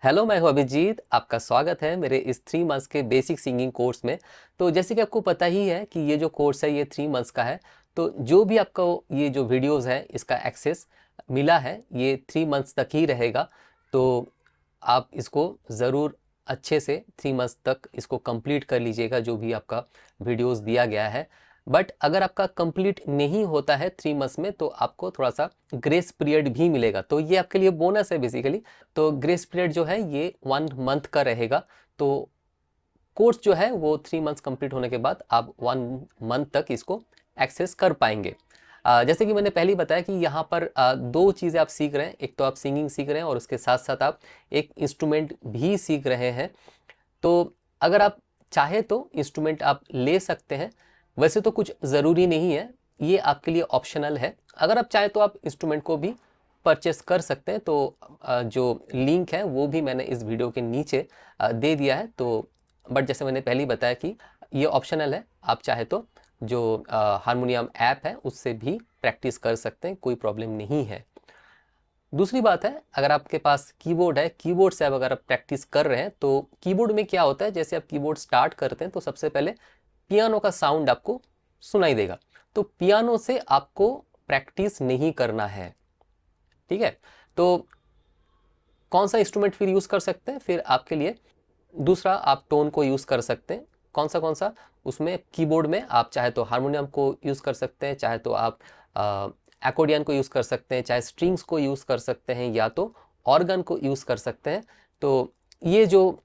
Hello, मैं हूं अभिजीत। आपका स्वागत है मेरे इस 3 मंथ्स के बेसिक सिंगिंग कोर्स में। तो जैसे कि आपको पता ही है कि ये जो कोर्स है ये 3 मंथ्स का है। तो जो भी आपको ये जो वीडियोस है इसका एक्सेस मिला है ये 3 मंथ्स तक ही रहेगा। तो आप इसको ज़रूर अच्छे से 3 मंथ्स तक इसको कंप्लीट कर लीजिएगा जो भी आपका वीडियोस दिया गया है। बट अगर आपका कंप्लीट नहीं होता है 3 मंथ्स में तो आपको थोड़ा सा ग्रेस पीरियड भी मिलेगा। तो ये आपके लिए बोनस है बेसिकली। तो ग्रेस पीरियड जो है ये 1 मंथ का रहेगा। तो कोर्स जो है वो 3 मंथ्स कंप्लीट होने के बाद आप 1 मंथ तक इसको एक्सेस कर पाएंगे। जैसे कि मैंने पहले ही बताया कि यहाँ पर दो चीज़ें आप सीख रहे हैं। एक तो आप सिंगिंग सीख रहे हैं और उसके साथ साथ आप एक इंस्ट्रूमेंट भी सीख रहे हैं। तो अगर आप चाहे तो इंस्ट्रूमेंट आप ले सकते हैं। वैसे तो कुछ ज़रूरी नहीं है, ये आपके लिए ऑप्शनल है। अगर आप चाहें तो आप इंस्ट्रूमेंट को भी परचेस कर सकते हैं। तो जो लिंक है वो भी मैंने इस वीडियो के नीचे दे दिया है। तो बट जैसे मैंने पहले ही बताया कि ये ऑप्शनल है। आप चाहे तो जो हारमोनियम ऐप है उससे भी प्रैक्टिस कर सकते हैं, कोई प्रॉब्लम नहीं है। दूसरी बात है, अगर आपके पास कीबोर्ड है, कीबोर्ड से अब अगर आप प्रैक्टिस कर रहे हैं तो कीबोर्ड में क्या होता है, जैसे आप कीबोर्ड स्टार्ट करते हैं तो सबसे पहले पियानो का साउंड आपको सुनाई देगा। तो पियानो से आपको प्रैक्टिस नहीं करना है, ठीक है। तो कौन सा इंस्ट्रूमेंट फिर यूज़ कर सकते हैं? फिर आपके लिए दूसरा आप टोन को यूज़ कर सकते हैं। कौन सा उसमें कीबोर्ड में आप चाहे तो हारमोनियम को यूज़ कर सकते हैं, चाहे तो आप एकोर्डियन को यूज़ कर सकते हैं, चाहे स्ट्रिंग्स को यूज़ कर सकते हैं, या तो ऑर्गन को यूज़ कर सकते हैं। तो ये जो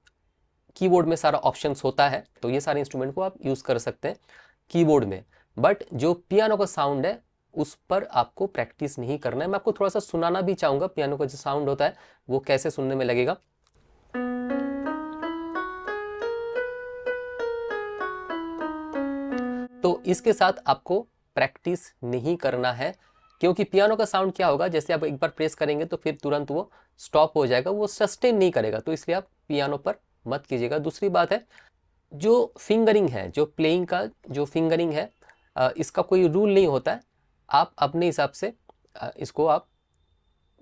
कीबोर्ड में सारा ऑप्शंस होता है तो ये सारे इंस्ट्रूमेंट को आप यूज़ कर सकते हैं कीबोर्ड में। बट जो पियानो का साउंड है उस पर आपको प्रैक्टिस नहीं करना है। मैं आपको थोड़ा सा सुनाना भी चाहूँगा पियानो का जो साउंड होता है वो कैसे सुनने में लगेगा। तो इसके साथ आपको प्रैक्टिस नहीं करना है, क्योंकि पियानो का साउंड क्या होगा, जैसे आप एक बार प्रेस करेंगे तो फिर तुरंत वो स्टॉप हो जाएगा, वो सस्टेन नहीं करेगा। तो इसलिए आप पियानो पर मत कीजिएगा। दूसरी बात है, जो फिंगरिंग है, जो प्लेइंग का जो फिंगरिंग है, इसका कोई रूल नहीं होता है। आप अपने हिसाब से इसको आप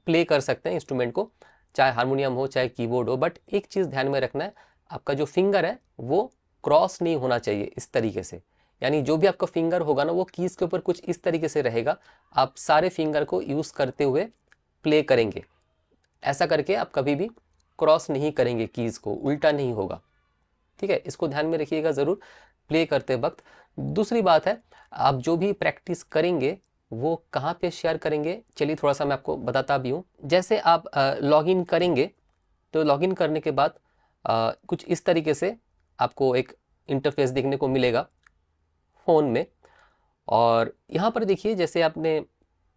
प्ले कर सकते हैं इंस्ट्रूमेंट को, चाहे हारमोनियम हो चाहे कीबोर्ड हो। बट एक चीज़ ध्यान में रखना है, आपका जो फिंगर है वो क्रॉस नहीं होना चाहिए इस तरीके से। यानी जो भी आपका फिंगर होगा ना वो कीज़ के ऊपर कुछ इस तरीके से रहेगा। आप सारे फिंगर को यूज़ करते हुए प्ले करेंगे। ऐसा करके आप कभी भी क्रॉस नहीं करेंगे, कीज़ को उल्टा नहीं होगा, ठीक है। इसको ध्यान में रखिएगा ज़रूर प्ले करते वक्त। दूसरी बात है, आप जो भी प्रैक्टिस करेंगे वो कहाँ पे शेयर करेंगे, चलिए थोड़ा सा मैं आपको बताता भी हूँ। जैसे आप लॉगिन करेंगे तो लॉगिन करने के बाद कुछ इस तरीके से आपको एक इंटरफेस देखने को मिलेगा फ़ोन में। और यहाँ पर देखिए, जैसे आपने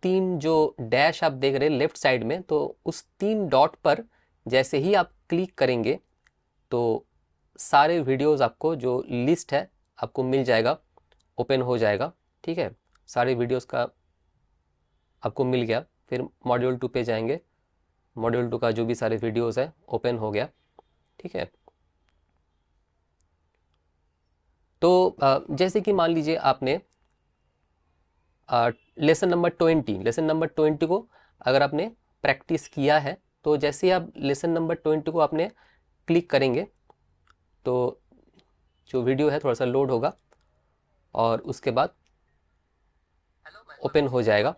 3 जो डैश आप देख रहे हैं लेफ्ट साइड में, तो उस 3 डॉट पर जैसे ही आप क्लिक करेंगे तो सारे वीडियोस आपको जो लिस्ट है आपको मिल जाएगा, ओपन हो जाएगा, ठीक है। सारे वीडियोस का आपको मिल गया। फिर मॉड्यूल 2 पे जाएंगे, मॉड्यूल 2 का जो भी सारे वीडियोस है ओपन हो गया, ठीक है। तो जैसे कि मान लीजिए आपने लेसन नंबर 20 को अगर आपने प्रैक्टिस किया है, तो जैसे ही आप लेसन नंबर 20 को आपने क्लिक करेंगे तो जो वीडियो है थोड़ा सा लोड होगा और उसके बाद ओपन हो जाएगा।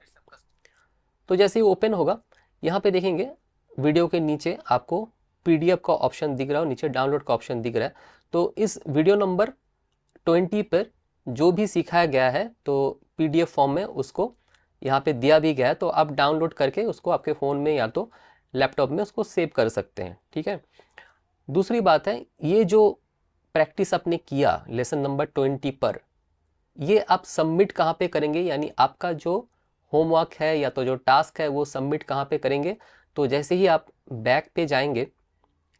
तो जैसे ही ओपन होगा, यहाँ पे देखेंगे वीडियो के नीचे आपको पीडीएफ का ऑप्शन दिख रहा है और नीचे डाउनलोड का ऑप्शन दिख रहा है। तो इस वीडियो नंबर 20 पर जो भी सिखाया गया है तो पीडीएफ फॉर्म में उसको यहाँ पे दिया भी गया है। तो आप डाउनलोड करके उसको आपके फ़ोन में या तो लैपटॉप में उसको सेव कर सकते हैं, ठीक है। दूसरी बात है, ये जो प्रैक्टिस आपने किया लेसन नंबर 20 पर, ये आप सबमिट कहाँ पे करेंगे, यानी आपका जो होमवर्क है या तो जो टास्क है वो सबमिट कहाँ पे करेंगे। तो जैसे ही आप बैक पे जाएंगे,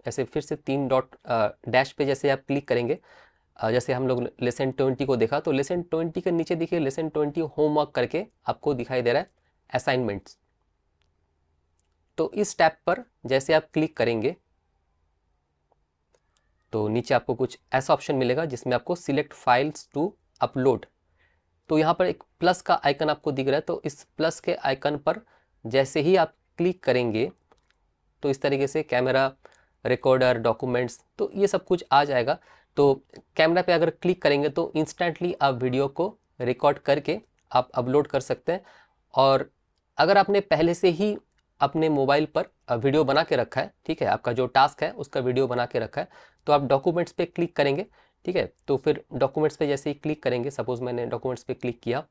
ऐसे फिर से 3 डॉट डैश पे जैसे आप क्लिक करेंगे, जैसे हम लोग लेसन 20 को देखा, तो लेसन 20 के नीचे देखिए लेसन 20 होमवर्क करके आपको दिखाई दे रहा है असाइनमेंट्स। तो इस टैब पर जैसे आप क्लिक करेंगे तो नीचे आपको कुछ ऐसा ऑप्शन मिलेगा जिसमें आपको सिलेक्ट फाइल्स टू अपलोड। तो यहाँ पर एक प्लस का आइकन आपको दिख रहा है, तो इस प्लस के आइकन पर जैसे ही आप क्लिक करेंगे तो इस तरीके से कैमरा रिकॉर्डर, डॉक्यूमेंट्स, तो ये सब कुछ आ जाएगा। तो कैमरा पे अगर क्लिक करेंगे तो इंस्टेंटली आप वीडियो को रिकॉर्ड करके आप अपलोड कर सकते हैं। और अगर आपने पहले से ही अपने मोबाइल पर वीडियो बना के रखा है, ठीक है, आपका जो टास्क है उसका वीडियो बना के रखा है, तो आप डॉक्यूमेंट्स पे क्लिक करेंगे, ठीक है। तो फिर डॉक्यूमेंट्स पे जैसे ही क्लिक करेंगे, सपोज मैंने डॉक्यूमेंट्स पे क्लिक किया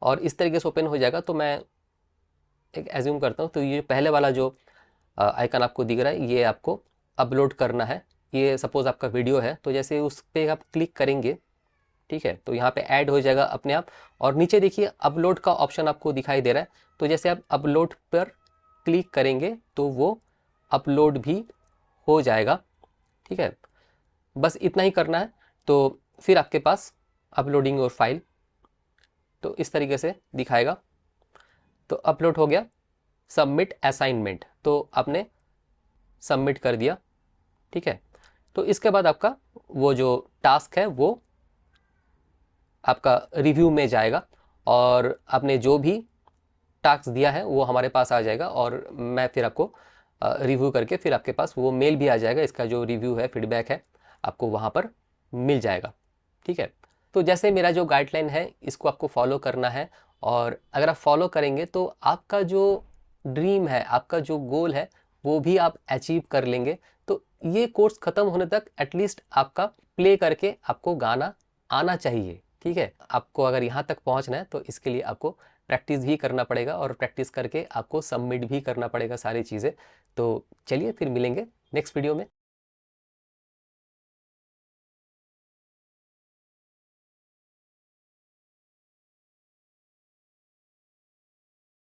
और इस तरीके से ओपन हो जाएगा। तो मैं एक एज्यूम करता हूँ, तो ये पहले वाला जो आइकन आपको दिख रहा है ये आपको अपलोड करना है। ये सपोज आपका वीडियो है, तो जैसे उस पर आप क्लिक करेंगे, ठीक है, तो यहाँ पे ऐड हो जाएगा अपने आप। और नीचे देखिए अपलोड का ऑप्शन आपको दिखाई दे रहा है, तो जैसे आप अपलोड पर क्लिक करेंगे तो वो अपलोड भी हो जाएगा, ठीक है। बस इतना ही करना है, तो फिर आपके पास अपलोडिंग और फाइल, तो इस तरीके से दिखाएगा। तो अपलोड हो गया। सबमिट असाइनमेंट, तो आपने सबमिट कर दिया, ठीक है। तो इसके बाद आपका वो जो टास्क है वो आपका रिव्यू में जाएगा और आपने जो भी टास्क दिया है वो हमारे पास आ जाएगा और मैं फिर आपको रिव्यू करके फिर आपके पास वो मेल भी आ जाएगा। इसका जो रिव्यू है, फीडबैक है, आपको वहाँ पर मिल जाएगा, ठीक है। तो जैसे मेरा जो गाइडलाइन है इसको आपको फॉलो करना है और अगर आप फॉलो करेंगे तो आपका जो ड्रीम है, आपका जो गोल है, वो भी आप अचीव कर लेंगे। तो ये कोर्स ख़त्म होने तक एटलीस्ट आपका प्ले करके आपको गाना आना चाहिए, ठीक है। आपको अगर यहाँ तक पहुँचना है तो इसके लिए आपको प्रैक्टिस भी करना पड़ेगा और प्रैक्टिस करके आपको सबमिट भी करना पड़ेगा सारी चीज़ें। तो चलिए फिर मिलेंगे नेक्स्ट वीडियो में।